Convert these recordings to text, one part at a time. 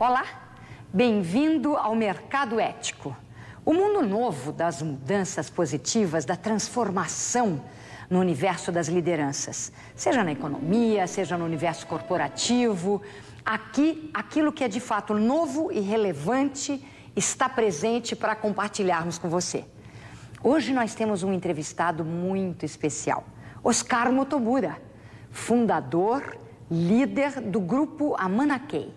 Olá, bem-vindo ao Mercado Ético. O mundo novo das mudanças positivas, da transformação no universo das lideranças. Seja na economia, seja no universo corporativo. Aqui, aquilo que é de fato novo e relevante está presente para compartilharmos com você. Hoje nós temos um entrevistado muito especial. Oscar Motobura, fundador, líder do grupo Amana Key,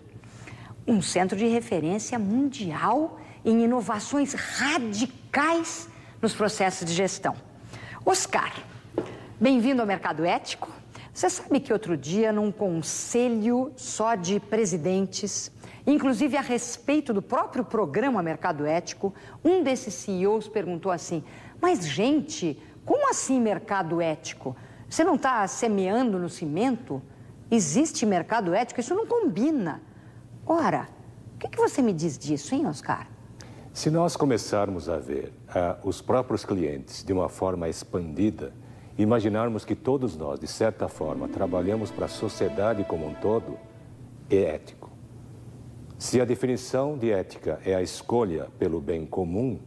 um centro de referência mundial em inovações radicais nos processos de gestão. Oscar, bem-vindo ao Mercado Ético. Você sabe que outro dia, num conselho só de presidentes, inclusive a respeito do próprio programa Mercado Ético, um desses CEOs perguntou assim: mas gente, como assim mercado ético? Você não está semeando no cimento? Existe mercado ético? Isso não combina. Ora, o que você me diz disso, hein, Oscar? Se nós começarmos a ver os próprios clientes de uma forma expandida, imaginarmos que todos nós, de certa forma, trabalhamos para a sociedade como um todo, é ético. Se a definição de ética é a escolha pelo bem comum,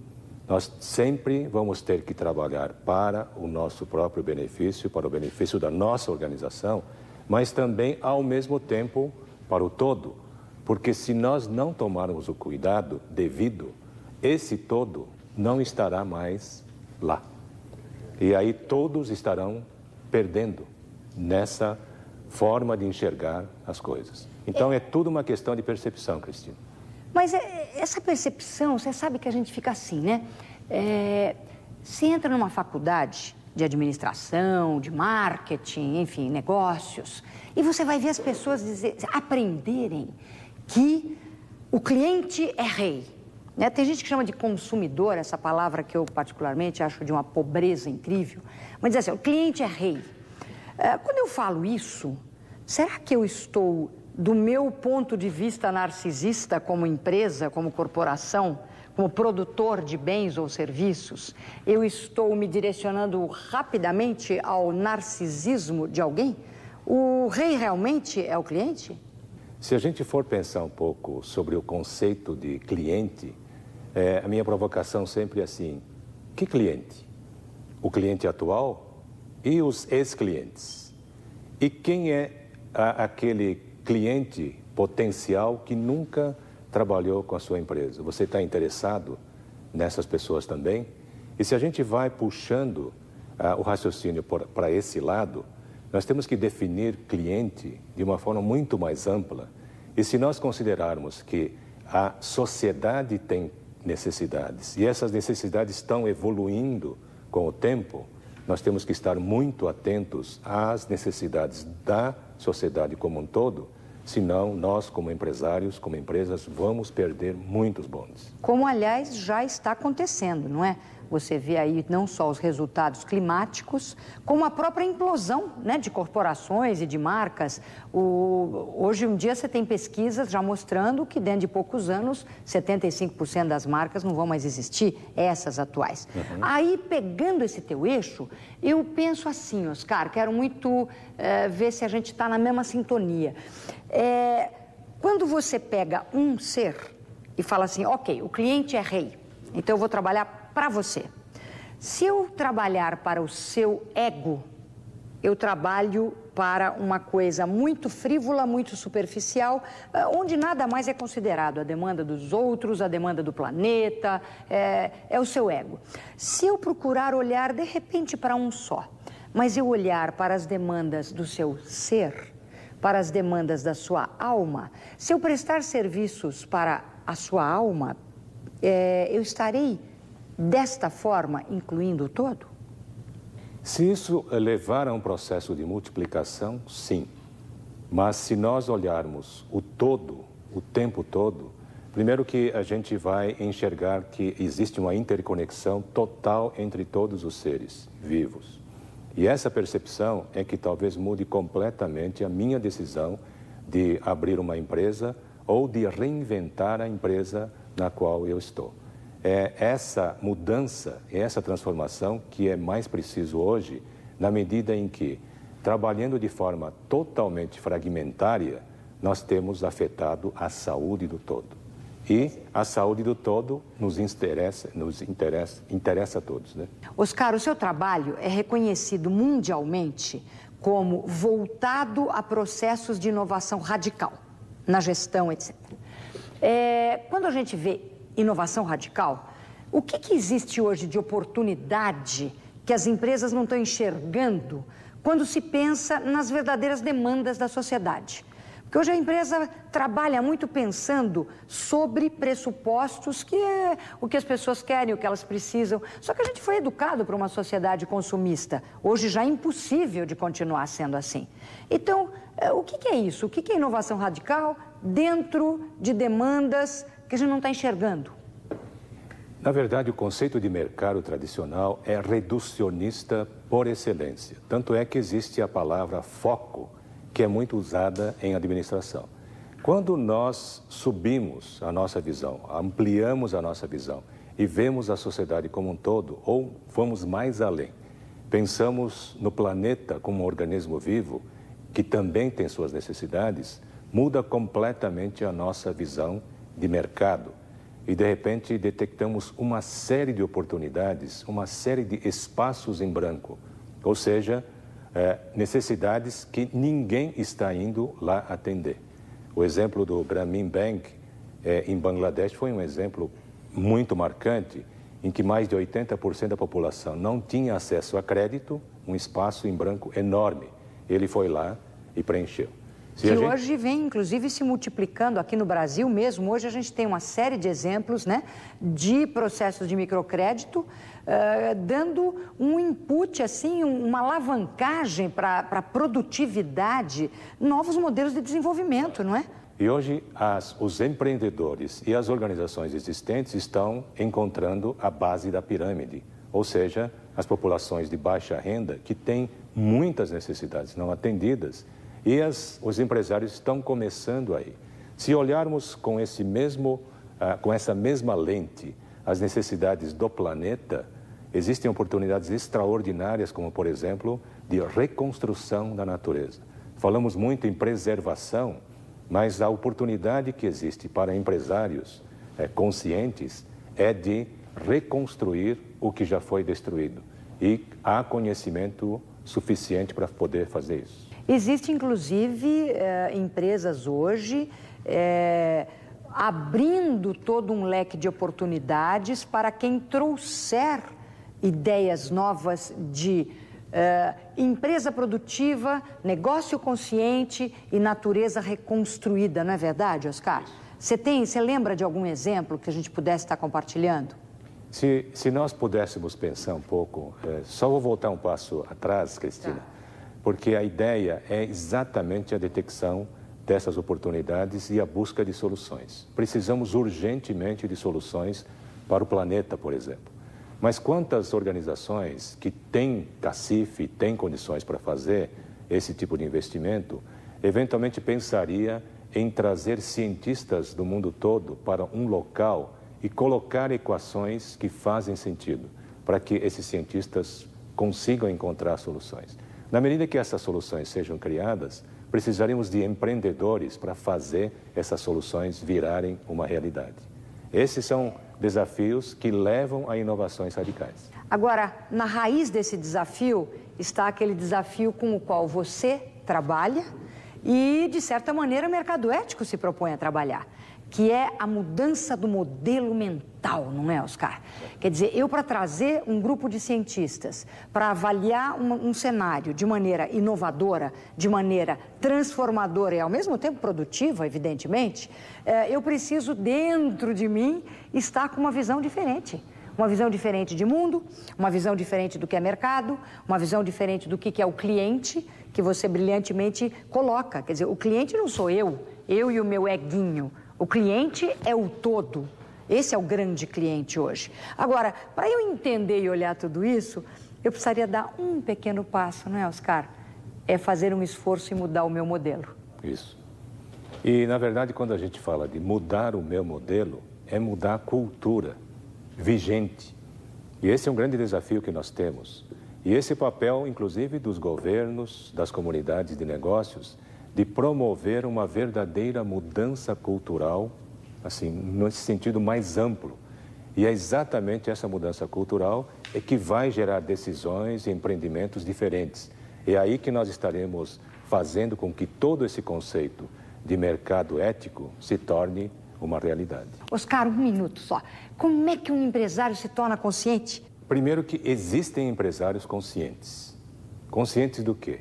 nós sempre vamos ter que trabalhar para o nosso próprio benefício, para o benefício da nossa organização, mas também, ao mesmo tempo, para o todo. Porque se nós não tomarmos o cuidado devido, esse todo não estará mais lá. E aí todos estarão perdendo nessa forma de enxergar as coisas. Então é tudo uma questão de percepção, Cristina. Mas essa percepção, você sabe que a gente fica assim, né? Você entra numa faculdade de administração, de marketing, enfim, negócios, e você vai ver as pessoas aprenderem que o cliente é rei. Né? Tem gente que chama de consumidor, essa palavra que eu particularmente acho de uma pobreza incrível, mas diz assim, o cliente é rei. Quando eu falo isso, será que eu estou, do meu ponto de vista narcisista, como empresa, como corporação, como produtor de bens ou serviços, eu estou me direcionando rapidamente ao narcisismo de alguém? O rei realmente é o cliente? Se a gente for pensar um pouco sobre o conceito de cliente, a minha provocação sempre é assim: que cliente? O cliente atual e os ex-clientes. E quem é aquele cliente potencial que nunca trabalhou com a sua empresa? Você está interessado nessas pessoas também? E se a gente vai puxando o raciocínio para esse lado, nós temos que definir cliente de uma forma muito mais ampla. E se nós considerarmos que a sociedade tem necessidades e essas necessidades estão evoluindo com o tempo, nós temos que estar muito atentos às necessidades da sociedade como um todo. Senão, nós, como empresários, como empresas, vamos perder muitos bondes. Como, aliás, já está acontecendo, não é? Você vê aí não só os resultados climáticos, como a própria implosão, né, de corporações e de marcas. Hoje em dia você tem pesquisas já mostrando que dentro de poucos anos 75% das marcas não vão mais existir, essas atuais. Aí, pegando esse teu eixo, eu penso assim, Oscar, quero muito ver se a gente está na mesma sintonia. Quando você pega um ser e fala assim, ok, o cliente é rei, então eu vou trabalhar para você. Se eu trabalhar para o seu ego, eu trabalho para uma coisa muito frívola, muito superficial, onde nada mais é considerado a demanda dos outros, a demanda do planeta, é o seu ego. Se eu procurar olhar de repente para um só, mas eu olhar para as demandas do seu ser, para as demandas da sua alma, se eu prestar serviços para a sua alma, eu estarei desta forma, incluindo o todo? Se isso levar a um processo de multiplicação, sim. Mas se nós olharmos o todo, o tempo todo, primeiro que a gente vai enxergar que existe uma interconexão total entre todos os seres vivos. E essa percepção é que talvez mude completamente a minha decisão de abrir uma empresa ou de reinventar a empresa na qual eu estou. É essa mudança, essa transformação que é mais preciso hoje, na medida em que, trabalhando de forma totalmente fragmentária, nós temos afetado a saúde do todo. E a saúde do todo nos interessa a todos, né? Oscar, o seu trabalho é reconhecido mundialmente como voltado a processos de inovação radical, na gestão, etc. Quando a gente vê inovação radical, o que existe hoje de oportunidade que as empresas não estão enxergando quando se pensa nas verdadeiras demandas da sociedade? Porque hoje a empresa trabalha muito pensando sobre pressupostos, que é o que as pessoas querem, o que elas precisam. Só que a gente foi educado para uma sociedade consumista. Hoje já é impossível de continuar sendo assim. Então, o que é isso? O que é inovação radical dentro de demandas que a gente não está enxergando? Na verdade, o conceito de mercado tradicional é reducionista por excelência. Tanto é que existe a palavra foco, que é muito usada em administração. Quando nós subimos a nossa visão, ampliamos a nossa visão e vemos a sociedade como um todo, ou vamos mais além, pensamos no planeta como um organismo vivo, que também tem suas necessidades, muda completamente a nossa visão de mercado. E, de repente, detectamos uma série de oportunidades, uma série de espaços em branco, ou seja, necessidades que ninguém está indo lá atender. O exemplo do Grameen Bank em Bangladesh foi um exemplo muito marcante, em que mais de 80% da população não tinha acesso a crédito, um espaço em branco enorme. Ele foi lá e preencheu. Que hoje vem, inclusive, se multiplicando aqui no Brasil mesmo. Hoje a gente tem uma série de exemplos, né, de processos de microcrédito, dando um input, assim, uma alavancagem para a produtividade, novos modelos de desenvolvimento, não é? E hoje os empreendedores e as organizações existentes estão encontrando a base da pirâmide, ou seja, as populações de baixa renda que têm muitas necessidades não atendidas. E os empresários estão começando aí. Se olharmos com essa mesma lente as necessidades do planeta, existem oportunidades extraordinárias, como, por exemplo, de reconstrução da natureza. Falamos muito em preservação, mas a oportunidade que existe para empresários conscientes é de reconstruir o que já foi destruído. E há conhecimento suficiente para poder fazer isso. Existem, inclusive, empresas hoje abrindo todo um leque de oportunidades para quem trouxer ideias novas de empresa produtiva, negócio consciente e natureza reconstruída, não é verdade, Oscar? Você lembra de algum exemplo que a gente pudesse estar compartilhando? Se nós pudéssemos pensar um pouco, só vou voltar um passo atrás, Cristina. Tá. Porque a ideia é exatamente a detecção dessas oportunidades e a busca de soluções. Precisamos urgentemente de soluções para o planeta, por exemplo. Mas quantas organizações que têm cacife, têm condições para fazer esse tipo de investimento, eventualmente pensaria em trazer cientistas do mundo todo para um local e colocar equações que fazem sentido, para que esses cientistas consigam encontrar soluções. Na medida que essas soluções sejam criadas, precisaremos de empreendedores para fazer essas soluções virarem uma realidade. Esses são desafios que levam a inovações radicais. Agora, na raiz desse desafio está aquele desafio com o qual você trabalha e, de certa maneira, o mercado ético se propõe a trabalhar, que é a mudança do modelo mental, não é, Oscar? Quer dizer, eu para trazer um grupo de cientistas para avaliar um cenário de maneira inovadora, de maneira transformadora e ao mesmo tempo produtiva, evidentemente, eu preciso dentro de mim estar com uma visão diferente. Uma visão diferente de mundo, uma visão diferente do que é mercado, uma visão diferente do que é o cliente, que você brilhantemente coloca. Quer dizer, o cliente não sou eu e o meu eguinho. O cliente é o todo. Esse é o grande cliente hoje. Agora, para eu entender e olhar tudo isso, eu precisaria dar um pequeno passo, não é, Oscar? É fazer um esforço e mudar o meu modelo. Isso. E, na verdade, quando a gente fala de mudar o meu modelo, é mudar a cultura vigente. E esse é um grande desafio que nós temos. E esse papel, inclusive, dos governos, das comunidades de negócios, de promover uma verdadeira mudança cultural, assim, nesse sentido mais amplo. E é exatamente essa mudança cultural que vai gerar decisões e empreendimentos diferentes. É aí que nós estaremos fazendo com que todo esse conceito de mercado ético se torne uma realidade. Oscar, um minuto só. Como é que um empresário se torna consciente? Primeiro que existem empresários conscientes. Conscientes do quê?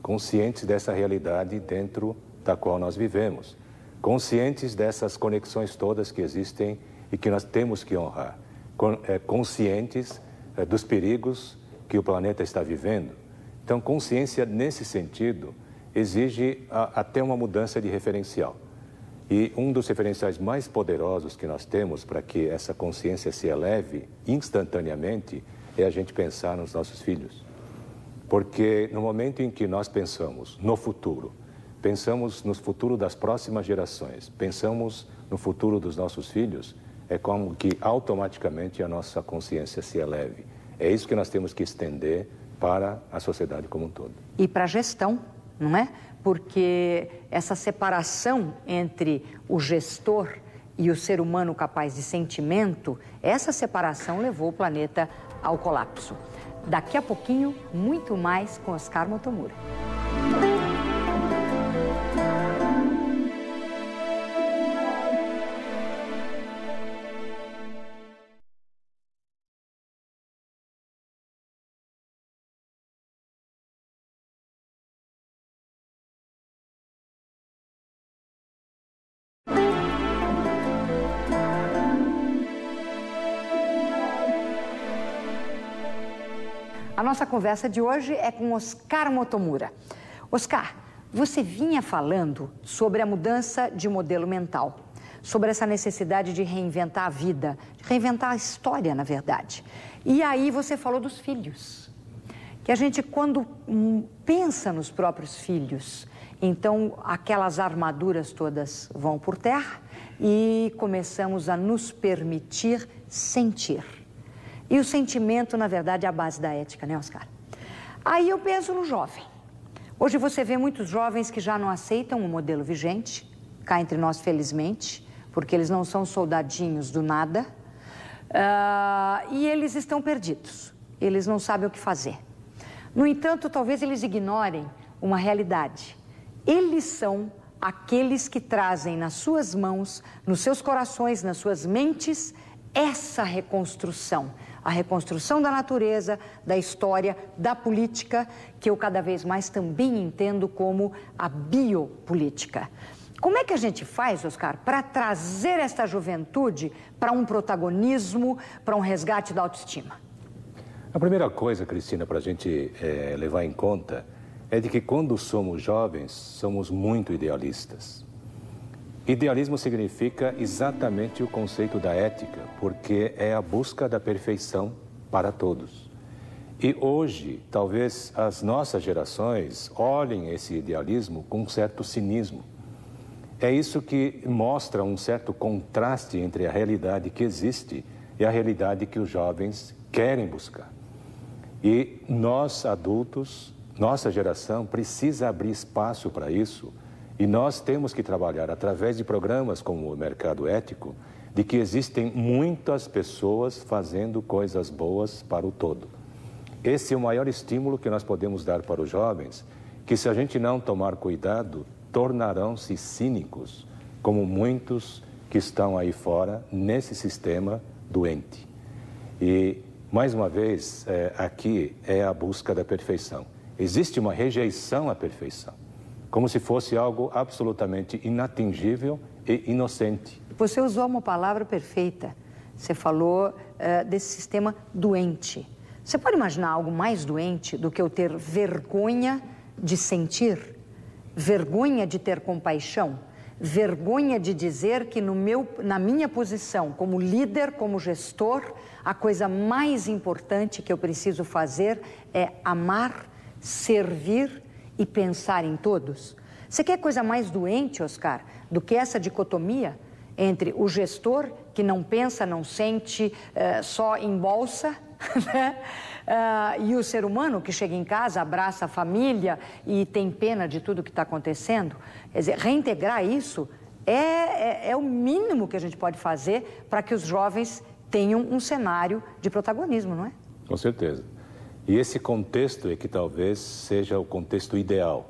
Conscientes dessa realidade dentro da qual nós vivemos. Conscientes dessas conexões todas que existem e que nós temos que honrar. Conscientes dos perigos que o planeta está vivendo. Então, consciência nesse sentido exige até uma mudança de referencial. E um dos referenciais mais poderosos que nós temos para que essa consciência se eleve instantaneamente é a gente pensar nos nossos filhos. Porque no momento em que nós pensamos no futuro, pensamos no futuro das próximas gerações, pensamos no futuro dos nossos filhos, é como que automaticamente a nossa consciência se eleve. É isso que nós temos que estender para a sociedade como um todo. E para a gestão, não é? Porque essa separação entre o gestor e o ser humano capaz de sentimento, essa separação levou o planeta ao colapso. Daqui a pouquinho, muito mais com Oscar Motomura. A nossa conversa de hoje é com Oscar Motomura. Oscar, você vinha falando sobre a mudança de modelo mental, sobre essa necessidade de reinventar a vida, de reinventar a história, na verdade. E aí você falou dos filhos, que a gente, quando pensa nos próprios filhos, então aquelas armaduras todas vão por terra e começamos a nos permitir sentir. E o sentimento, na verdade, é a base da ética, né, Oscar? Aí eu penso no jovem. Hoje você vê muitos jovens que já não aceitam o modelo vigente, cá entre nós, felizmente, porque eles não são soldadinhos do nada, e eles estão perdidos, eles não sabem o que fazer. No entanto, talvez eles ignorem uma realidade. Eles são aqueles que trazem nas suas mãos, nos seus corações, nas suas mentes, essa reconstrução. A reconstrução da natureza, da história, da política, que eu cada vez mais também entendo como a biopolítica. Como é que a gente faz, Oscar, para trazer esta juventude para um protagonismo, para um resgate da autoestima? A primeira coisa, Cristina, para a gente levar em conta é de que quando somos jovens, somos muito idealistas. Idealismo significa exatamente o conceito da ética, porque é a busca da perfeição para todos. E hoje, talvez as nossas gerações olhem esse idealismo com um certo cinismo. É isso que mostra um certo contraste entre a realidade que existe e a realidade que os jovens querem buscar. E nós, adultos, nossa geração precisa abrir espaço para isso. E nós temos que trabalhar através de programas como o Mercado Ético, de que existem muitas pessoas fazendo coisas boas para o todo. Esse é o maior estímulo que nós podemos dar para os jovens, que se a gente não tomar cuidado, tornarão-se cínicos, como muitos que estão aí fora nesse sistema doente. E, mais uma vez, aqui é a busca da perfeição. Existe uma rejeição à perfeição, como se fosse algo absolutamente inatingível e inocente. Você usou uma palavra perfeita. Você falou desse sistema doente. Você pode imaginar algo mais doente do que eu ter vergonha de sentir? Vergonha de ter compaixão? Vergonha de dizer que na minha posição como líder, como gestor, a coisa mais importante que eu preciso fazer é amar, servir e pensar em todos? Você quer coisa mais doente, Oscar, do que essa dicotomia entre o gestor que não pensa, não sente, só embolsa, né? E o ser humano que chega em casa, abraça a família e tem pena de tudo que está acontecendo, quer dizer, reintegrar isso é o mínimo que a gente pode fazer para que os jovens tenham um cenário de protagonismo, não é? Com certeza. E esse contexto é que talvez seja o contexto ideal.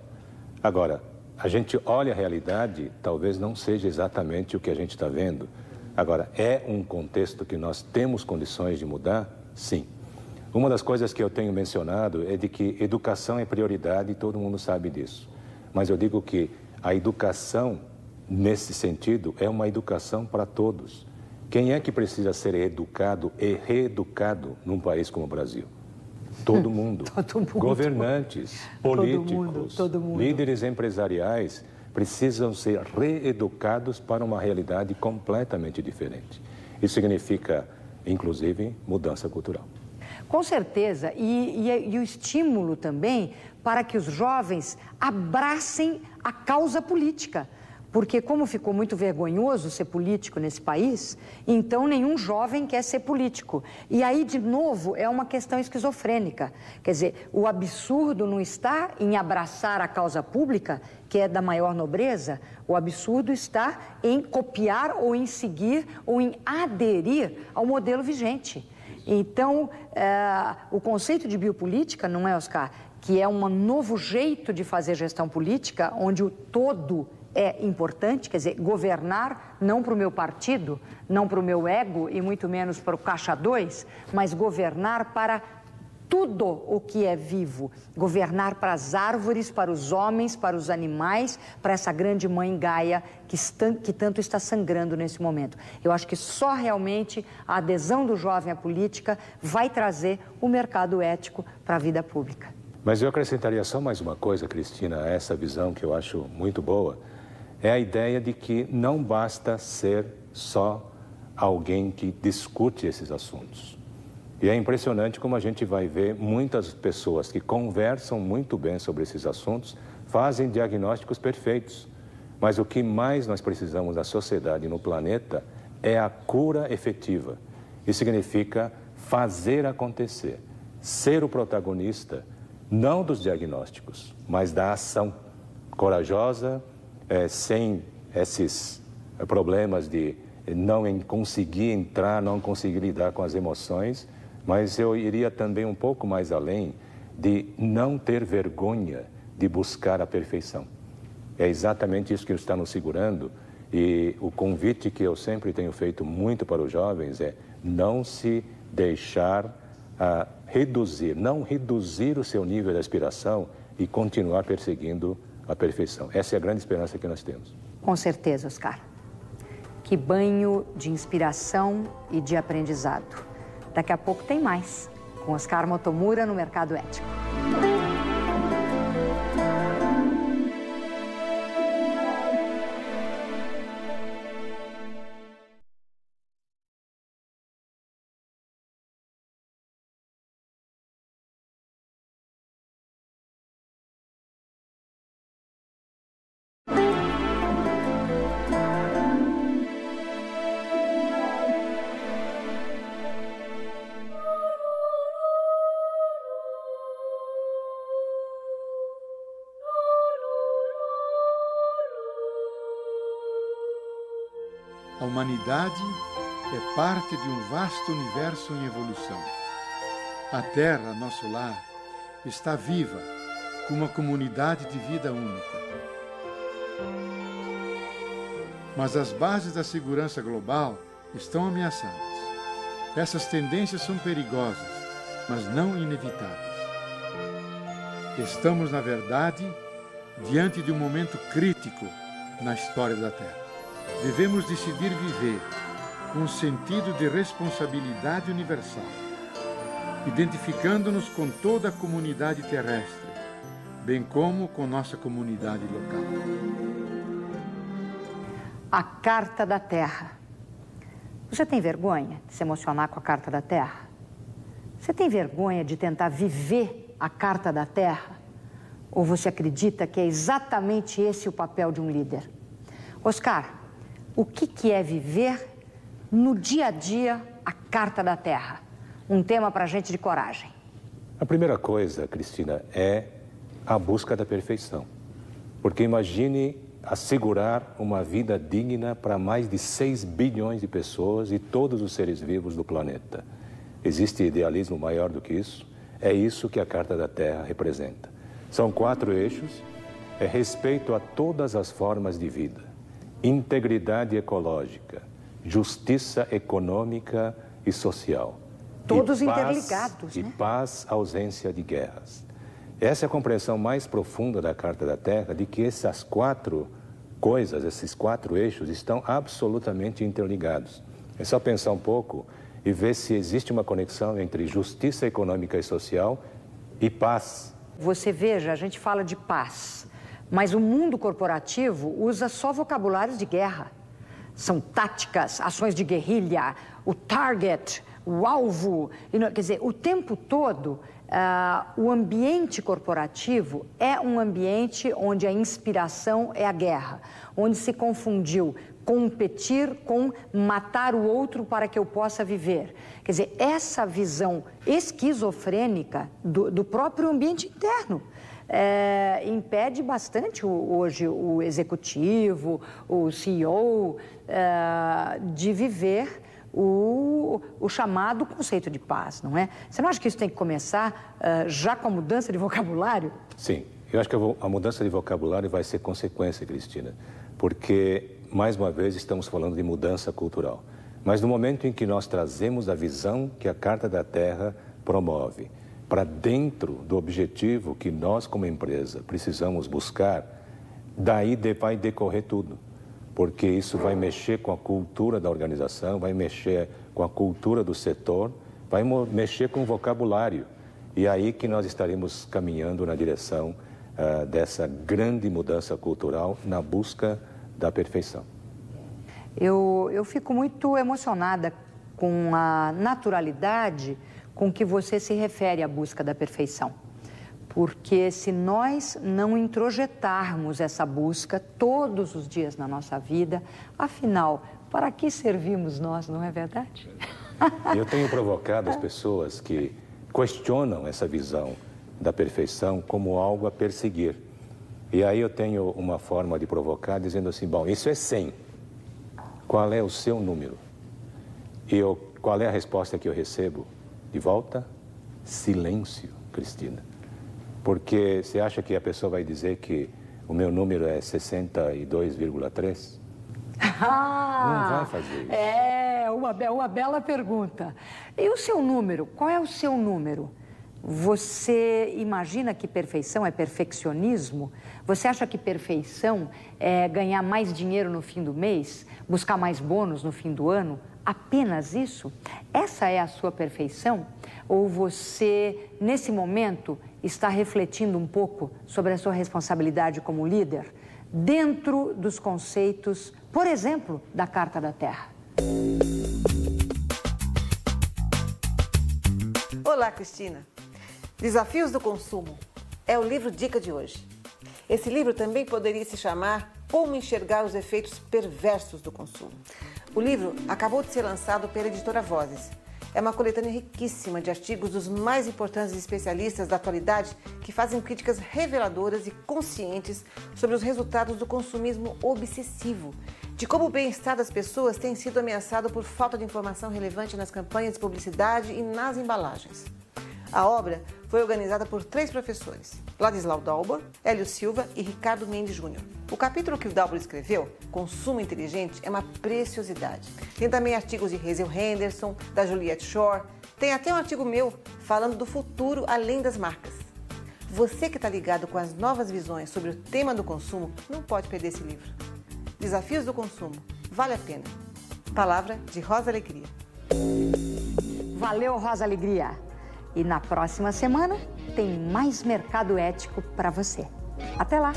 Agora, a gente olha a realidade, talvez não seja exatamente o que a gente está vendo. Agora, é um contexto que nós temos condições de mudar? Sim. Uma das coisas que eu tenho mencionado é de que educação é prioridade e todo mundo sabe disso. Mas eu digo que a educação, nesse sentido, é uma educação para todos. Quem é que precisa ser educado e reeducado num país como o Brasil? Todo mundo. Todo mundo. Governantes, políticos, todo mundo. Líderes empresariais precisam ser reeducados para uma realidade completamente diferente. Isso significa, inclusive, mudança cultural. Com certeza, e o estímulo também para que os jovens abracem a causa política. Porque como ficou muito vergonhoso ser político nesse país, então nenhum jovem quer ser político. E aí, de novo, é uma questão esquizofrênica. Quer dizer, o absurdo não está em abraçar a causa pública, que é da maior nobreza, o absurdo está em copiar ou em seguir ou em aderir ao modelo vigente. Então, o conceito de biopolítica, não é, Oscar, que é um novo jeito de fazer gestão política, onde o todo é importante, quer dizer, governar não para o meu partido, não para o meu ego e muito menos para o caixa 2, mas governar para tudo o que é vivo, governar para as árvores, para os homens, para os animais, para essa grande mãe Gaia que tanto está sangrando nesse momento. Eu acho que só realmente a adesão do jovem à política vai trazer o mercado ético para a vida pública. Mas eu acrescentaria só mais uma coisa, Cristina, a essa visão que eu acho muito boa, é a ideia de que não basta ser só alguém que discute esses assuntos. E é impressionante como a gente vai ver muitas pessoas que conversam muito bem sobre esses assuntos, fazem diagnósticos perfeitos. Mas o que mais nós precisamos na sociedade e no planeta é a cura efetiva. Isso significa fazer acontecer, ser o protagonista, não dos diagnósticos, mas da ação corajosa, sem esses problemas de não conseguir entrar, não conseguir lidar com as emoções, mas eu iria também um pouco mais além de não ter vergonha de buscar a perfeição. É exatamente isso que está nos segurando e o convite que eu sempre tenho feito muito para os jovens é não se deixar reduzir, não reduzir o seu nível de aspiração e continuar perseguindo a perfeição. Essa é a grande esperança que nós temos. Com certeza, Oscar. Que banho de inspiração e de aprendizado. Daqui a pouco tem mais, com Oscar Motomura no Mercado Ético. A humanidade é parte de um vasto universo em evolução. A Terra, nosso lar, está viva, com uma comunidade de vida única. Mas as bases da segurança global estão ameaçadas. Essas tendências são perigosas, mas não inevitáveis. Estamos, na verdade, diante de um momento crítico na história da Terra. Devemos decidir viver com um sentido de responsabilidade universal, identificando-nos com toda a comunidade terrestre, bem como com nossa comunidade local. A Carta da Terra. Você tem vergonha de se emocionar com a Carta da Terra? Você tem vergonha de tentar viver a Carta da Terra? Ou você acredita que é exatamente esse o papel de um líder? Oscar, o que é viver no dia a dia a Carta da Terra? um tema para gente de coragem? A primeira coisa, Cristina, é a busca da perfeição. Porque imagine assegurar uma vida digna para mais de 6 bilhões de pessoas e todos os seres vivos do planeta. Existe idealismo maior do que isso? É isso que a Carta da Terra representa. São 4 eixos, é respeito a todas as formas de vida, integridade ecológica, justiça econômica e social. Todos interligados, né? E paz, ausência de guerras. Essa é a compreensão mais profunda da Carta da Terra, de que essas 4 coisas, esses 4 eixos, estão absolutamente interligados. É só pensar um pouco e ver se existe uma conexão entre justiça econômica e social e paz. Você veja, a gente fala de paz, mas o mundo corporativo usa só vocabulários de guerra. São táticas, ações de guerrilha, o target, o alvo. Quer dizer, o tempo todo, o ambiente corporativo é um ambiente onde a inspiração é a guerra, onde se confundiu competir com matar o outro para que eu possa viver. Quer dizer, essa visão esquizofrênica do próprio ambiente interno impede bastante hoje o executivo, o CEO, de viver o chamado conceito de paz, não é? Você não acha que isso tem que começar já com a mudança de vocabulário? Sim, eu acho que a mudança de vocabulário vai ser consequência, Cristina, porque, mais uma vez, estamos falando de mudança cultural. Mas no momento em que nós trazemos a visão que a Carta da Terra promove para dentro do objetivo que nós, como empresa, precisamos buscar, daí vai decorrer tudo. Porque isso vai mexer com a cultura da organização, vai mexer com a cultura do setor, vai mexer com o vocabulário. E é aí que nós estaremos caminhando na direção dessa grande mudança cultural na busca da perfeição. Eu fico muito emocionada com a naturalidade com que você se refere à busca da perfeição. Porque se nós não introjetarmos essa busca todos os dias na nossa vida, afinal, para que servimos nós, não é verdade? Eu tenho provocado as pessoas que questionam essa visão da perfeição como algo a perseguir. E aí eu tenho uma forma de provocar dizendo assim, bom, isso é 100. Qual é o seu número? Qual é a resposta que eu recebo? De volta? Silêncio, Cristina. Porque você acha que a pessoa vai dizer que o meu número é 62,3? Não vai fazer isso. É uma bela pergunta. E o seu número? Qual é o seu número? Você imagina que perfeição é perfeccionismo? Você acha que perfeição é ganhar mais dinheiro no fim do mês? Buscar mais bônus no fim do ano? Apenas isso? Essa é a sua perfeição? Ou você, nesse momento, está refletindo um pouco sobre a sua responsabilidade como líder dentro dos conceitos, por exemplo, da Carta da Terra? Olá, Cristina. Desafios do Consumo é o livro dica de hoje. Esse livro também poderia se chamar Como Enxergar os Efeitos Perversos do Consumo. O livro acabou de ser lançado pela editora Vozes. É uma coletânea riquíssima de artigos dos mais importantes especialistas da atualidade que fazem críticas reveladoras e conscientes sobre os resultados do consumismo obsessivo, de como o bem-estar das pessoas tem sido ameaçado por falta de informação relevante nas campanhas de publicidade e nas embalagens. A obra foi organizada por 3 professores, Ladislau Dalba, Hélio Silva e Ricardo Mendes Júnior. O capítulo que o Dalba escreveu, Consumo Inteligente, é uma preciosidade. Tem também artigos de Hazel Henderson, da Juliette Shore, tem até um artigo meu falando do futuro além das marcas. Você que está ligado com as novas visões sobre o tema do consumo, não pode perder esse livro. Desafios do Consumo, vale a pena. Palavra de Rosa Alegria. Valeu, Rosa Alegria! E na próxima semana tem mais Mercado Ético para você. Até lá!